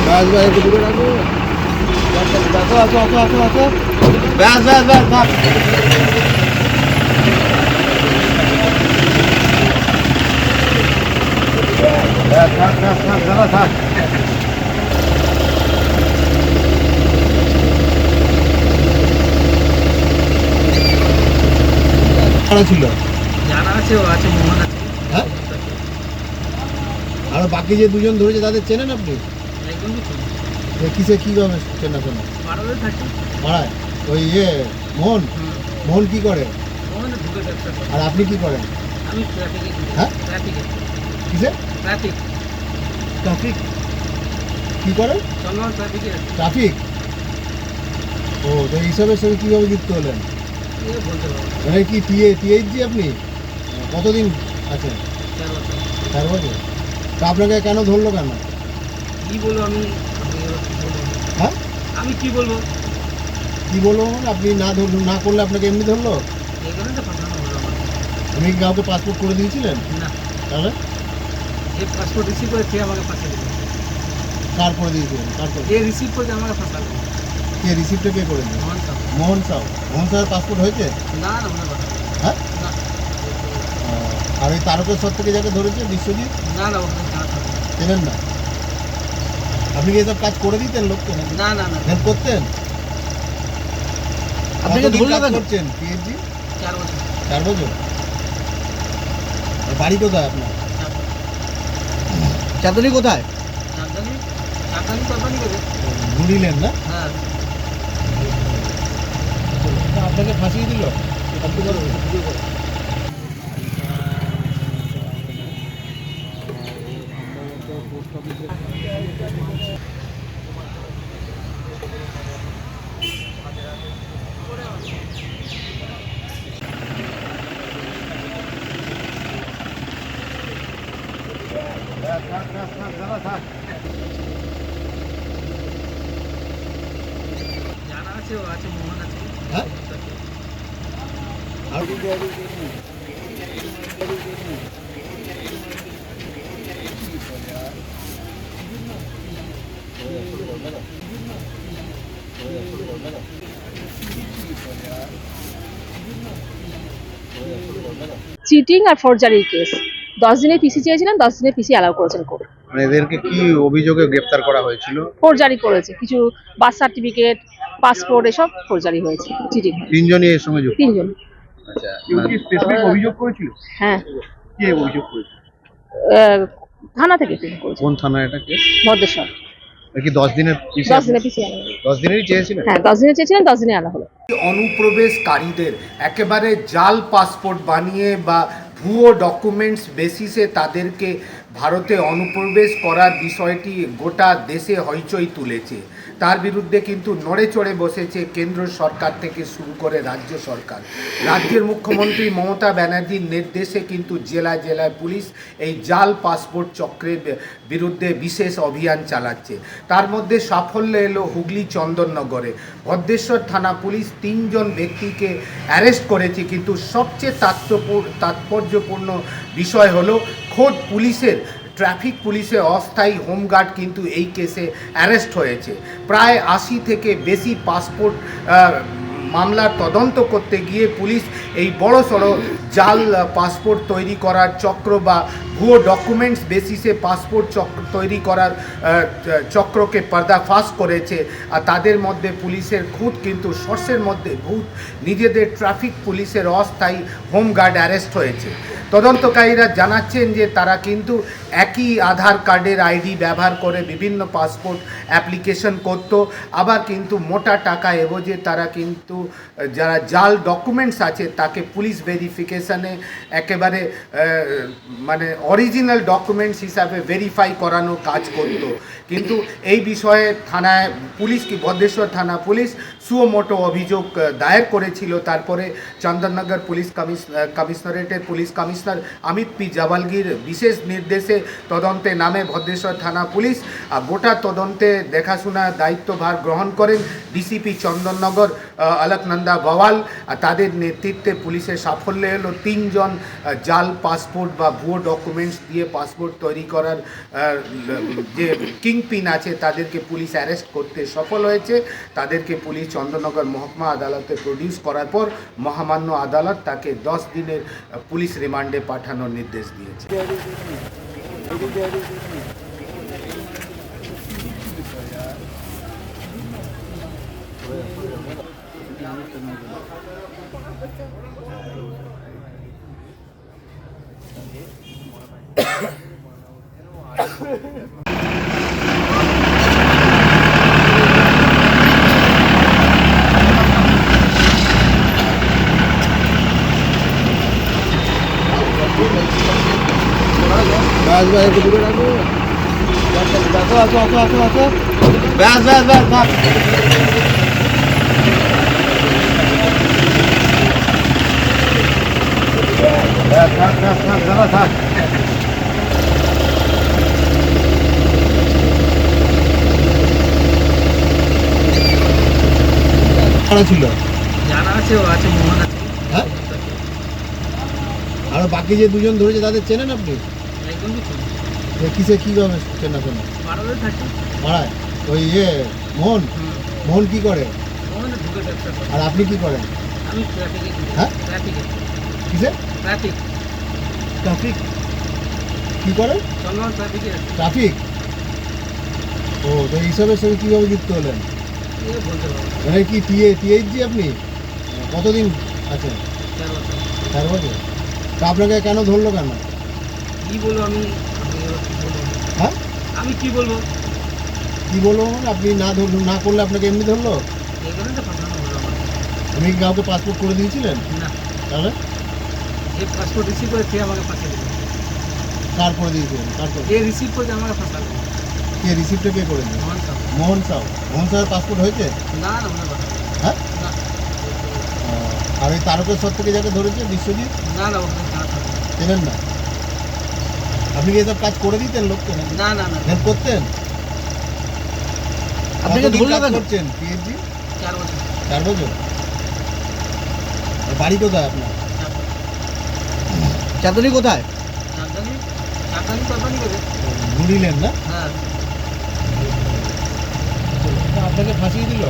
ব্যাস ব্যাস একটু দূরে রাখো। আসো ব্যাস ব্যাস ব্যাস থাক। থাক থাক থাক দাদা থাক। ছিল জানা আছে, ও আছে, মোহন আছে। হ্যাঁ, আর বাকি যে দুজন ধরেছে তাদের চেনেন আপনি? একদমই ঠিক। কিসে কীভাবে চেনাশোনা? পাড়াতে থাকি। পাড়ায় ওই মোহন মোহন কি করে? মোহন ঢুকে ব্যবসা করে। আর আপনি কি করেন? আমি ট্রাফিকে। হ্যাঁ, ট্রাফিকে। কিসে? ট্রাফিক। ট্রাফিক কি করেন? চলমান ট্রাফিকে। ট্রাফিক। ও, তো এইসবের সঙ্গে কীভাবে যুক্ত হলেন? এ বলতে পারবো। মানে কি টিএইচজি আপনি? কতদিন আছেন? 4 বছর। 4 বছর। তা আপনাকে কেন ধরলো কেন? কি বলবো আমি? হ্যাঁ, আমি কি বলবো? কি বলবো মানে আপনি না করলে আপনাকে এমনি ধরলো? এই কারণে তো পাঠানো হলো আমার। আপনি কি কাউকে পাসপোর্ট করে দিয়েছিলেন? না, তাহলে এ পাসপোর্ট রিসিভ করে খেয়ে আমাকে পাঠিয়ে দিল। কার করে দিয়েছিলেন? কার করে? এ রিসিভ করে আমাকে পাঠালো। কে রিসিপ্টটা কে করে দিল? মোহন সাহেব। মোহন সাউ। মোহন সাহের পাসপোর্ট হয়েছে? না না, মনে কথা। হ্যাঁ, না আর ওই তারকেশ্বর থেকে যাকে ধরেছে বিশ্বজিৎ, না না, ওখানে জানা থাকে। চেনেন না? আপনি কি এসব কাজ করে দিতেন লোককে? না না না, হেল্প করতেন? আপনাকে কতদিন ধরলো কাজ কেন? করছেন পিএইচজি? 4 বছর। 4 বছর। আর বাড়ি কোথায় আপনার? চাঁদনি কোথায়? চাঁদনি। চাঁদনি কোম্পানি করে। ঘুরিলেন না? হ্যাঁ। আপনাকে ফাঁসিয়ে দিল? জানা আছে, ও আছে, মোহন আছে। হ্যাঁ, আর চিটিং আর ফরজারির কেস। 10 দিনের পিসি চেয়েছিলেন, 10 দিনের পিসি অ্যালাউ করেছেন কোর্ট। মানে এদেরকে কি অভিযোগে গ্রেফতার করা হয়েছিল? ফরজারি করেছে, কিছু বার্থ সার্টিফিকেট, পাসপোর্ট এসব ফরজারি হয়েছে, চিটিং হয়েছে। তিনজনই এর সঙ্গে যুক্ত? 3 জন। আচ্ছা, কেউ কি স্পেসিফিক অভিযোগ করেছিল? হ্যাঁ, কে অভিযোগ করেছিল? থানা থেকে করেছে। কোন থানা এটা কেস? ভদ্রেশ্বর। কি 10 দিনের পিসি? 10 দিনের পিসি অ্যালাউ। 10 দিনেরই চেয়েছিলেন? হ্যাঁ, 10 দিনের চেয়েছিলেন, 10 দিনে অ্যালাউ হলো। অনুপ্রবেশকারীদের একেবারে জাল পাসপোর্ট বানিয়ে বা ভুয়ো ডকুমেন্টস বেসিসে তাদেরকে ভারতে অনুপ্রবেশ করার বিষয়টি গোটা দেশে হইচই তুলেছে। তার বিরুদ্ধে কিন্তু নড়ে চড়ে বসেছে কেন্দ্র সরকার থেকে শুরু করে রাজ্য সরকার। রাজ্যের মুখ্যমন্ত্রী মমতা ব্যানার্জির নির্দেশে কিন্তু জেলায় জেলায় পুলিশ এই জাল পাসপোর্ট চক্রের বিরুদ্ধে বিশেষ অভিযান চালাচ্ছে। তার মধ্যে সাফল্য এলো হুগলি চন্দননগরে। ভদ্রেশ্বর থানা পুলিশ 3 জন ব্যক্তিকে অ্যারেস্ট করেছে, কিন্তু সবচেয়ে তাৎপর্যপূর্ণ বিষয় হলো খোদ পুলিশের ট্রাফিক পুলিশের অস্থায়ী হোমগার্ড কিন্তু এই কেসে অ্যারেস্ট হয়েছে। প্রায় 80 থেকে বেশি পাসপোর্ট মামলার তদন্ত করতে গিয়ে পুলিশ এই বড়সড় জাল পাসপোর্ট তৈরি করার চক্র বা ভুয়ো ডকুমেন্টস বেসিসে পাসপোর্ট তৈরি করার চক্রকে পর্দাফাশ করেছে। আর তাদের মধ্যে পুলিশের খুদ কিন্তু সর্ষের মধ্যে ভূত, নিজেদের ট্রাফিক পুলিশের অস্থায়ী হোমগার্ড অ্যারেস্ট হয়েছে। তদন্তকারীরা জানাচ্ছেন যে তারা কিন্তু একই আধার কার্ডের আইডি ব্যবহার করে বিভিন্ন পাসপোর্ট অ্যাপ্লিকেশন করত। আবার কিন্তু মোটা টাকা এভোজে তারা কিন্তু যারা জাল ডকুমেন্টস আছে তাকে পুলিশ ভেরিফিকেশানে একেবারে মানে অরিজিনাল ডকুমেন্টস হিসাবে ভেরিফাই করানো কাজ করত। কিন্তু এই বিষয়ে থানায় পুলিশ ভদ্রেশ্বর থানা পুলিশ সুমোটো অভিযোগ দায়ের করেছিল। তারপরে চন্দননগর পুলিশ কমিশনারেটের পুলিশ কমিশনার অমিত পি জাবালগির বিশেষ নির্দেশে তদন্তে নামে ভদ্রেশ্বর থানা পুলিশ। গোটা তদন্তে দেখাশোনার দায়িত্বভার গ্রহণ করেন ডিসিপি চন্দননগর অলকনন্দা বওয়াল। তাদের নেতৃত্বে পুলিশের সাফল্য হলো 3 জন জাল পাসপোর্ট বা ভুয়ো ডকুমেন্টস দিয়ে পাসপোর্ট তৈরি করার যে কিংপিন আছে তাদেরকে পুলিশ অ্যারেস্ট করতে সফল হয়েছে। তাদেরকে পুলিশ চন্দননগর মহকুমা আদালতে প্রডিউস করার পর মহামান্য আদালত তাকে 10 দিনের পুলিশ রিমান্ডে পাঠানোর নির্দেশ দিয়েছে। ব্যাস ব্যাস একটু দূরে রাখো। আসো আসো আসো আসো আসো। ব্যাস ব্যাস ব্যাস থাক। ব্যাস থাক থাক থাক দাদা থাক। কারা ছিল? জানা আছে ও আছে, মোহন আছে। হ্যাঁ? আর বাকি যে দুজন ধরেছে তাদের চেনেন আপনি? একদম কিছু না। কিসে কীভাবে চেনাশোনা? পাড়াতে থাকে। পাড়ায় ওই মোহন মোহন কি করে? মোহন ঢুকে ব্যবসা করে। আর আপনি কি করেন? আমি ট্রাফিকে। হ্যাঁ? ট্রাফিকে। কিসে? ট্রাফিক। ট্রাফিক কি করেন? চলমান ট্রাফিকে। ট্রাফিক। ও তো এইসবের সঙ্গে কীভাবে যুক্ত হলেন? এ বলতে পারবো না। মানে কি টিএইচজি আপনি? কতদিন আছেন? 4 বছর। 4 বছর। তা আপনাকে কেন ধরলো কেন? কি বলবো আমি? কি বলবো? হ্যাঁ আমি কি বলবো? কি বলবো মানে আপনি না করলে আপনাকে এমনি ধরলো? এই কারণে ফাঁসানো হলো আমার। আপনি কি কাউকে পাসপোর্ট করে দিয়েছিলেন? না, তাহলে এই পাসপোর্ট রিসিভ করে সে আমাকে ফাঁসিয়ে দিল। কার করে দিয়েছিলেন? কার করে? এ রিসিভ করে আমাকে ফাঁসালো। কে রিসিপ্টটা কে করে দিয়েছে? মোহন সাহেব। মোহন সাউ। মোহন সাহের পাসপোর্ট হয়েছে? না না মনে কথা। হ্যাঁ? না আর ওই তারকেশ্বর থেকে যাকে ধরেছে বিশ্বজিৎ না না ওখানে জানা থাকে। চেনেন না? আপনি কি এসব কাজ করে দিতেন লোককে? না না না। হেল্প করতেন? আপনাকে কতদিন ধরলো কাজ কেন? করছেন পিএইচডি? 4 বছর। 4 বছর। আর বাড়ি কোথায় আপনার? চাঁদনি কোথায়? চাঁদনি চাঁদনি করে। ঘুরিলেন না? হ্যাঁ। আপনাকে ফাঁসিয়ে দিল?